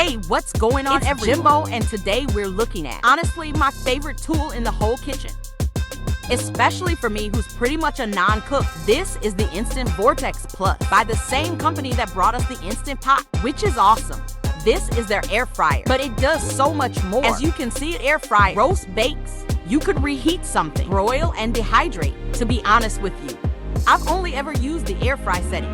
Hey, what's going on, It's Jimbo, and today we're looking at, honestly, my favorite tool in the whole kitchen. Especially for me, who's pretty much a non-cook. This is the Instant Vortex Plus by the same company that brought us the Instant Pot, which is awesome. This is their air fryer, but it does so much more. As you can see, it air fries, roast, bakes. You could reheat something, broil, and dehydrate, to be honest with you. I've only ever used the air fry setting.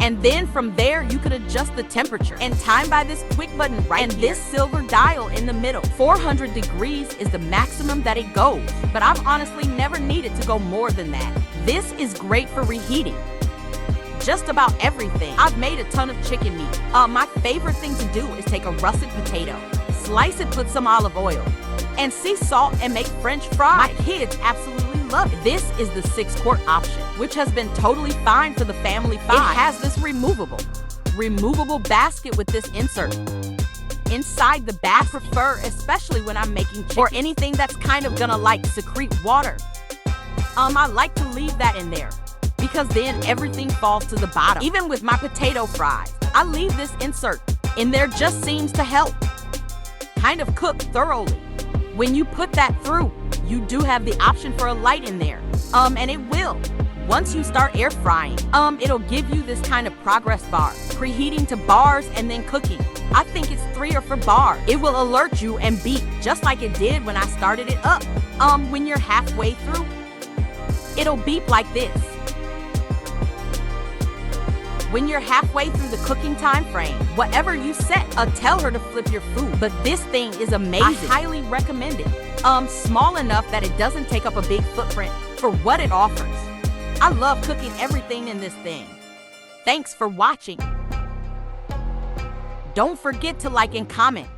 And then from there, you could adjust the temperature and time by this quick button right here. This silver dial in the middle. 400 degrees is the maximum that it goes, but I've honestly never needed to go more than that. This is great for reheating just about everything. I've made a ton of chicken meat. My favorite thing to do is take a russet potato, slice it, put some olive oil, and sea salt and make French fries. My kids absolutely love it. This is the 6-quart option, which has been totally fine for the family 5. It has this removable basket with this insert. Inside the bag, I prefer, especially when I'm making chicken or anything that's kind of gonna like secrete water. I like to leave that in there because then everything falls to the bottom. Even with my potato fries, I leave this insert in there, just seems to help kind of cook thoroughly. When you put that through, you do have the option for a light in there. And it will. Once you start air frying, it'll give you this kind of progress bar, preheating to bars and then cooking. I think it's 3 or 4 bars. It will alert you and beep, just like it did when I started it up. When you're halfway through, it'll beep like this. When you're halfway through the cooking time frame, whatever you set, tell her to flip your food. But this thing is amazing. I highly recommend it. Small enough that it doesn't take up a big footprint for what it offers. I love cooking everything in this thing. Thanks for watching. Don't forget to like and comment.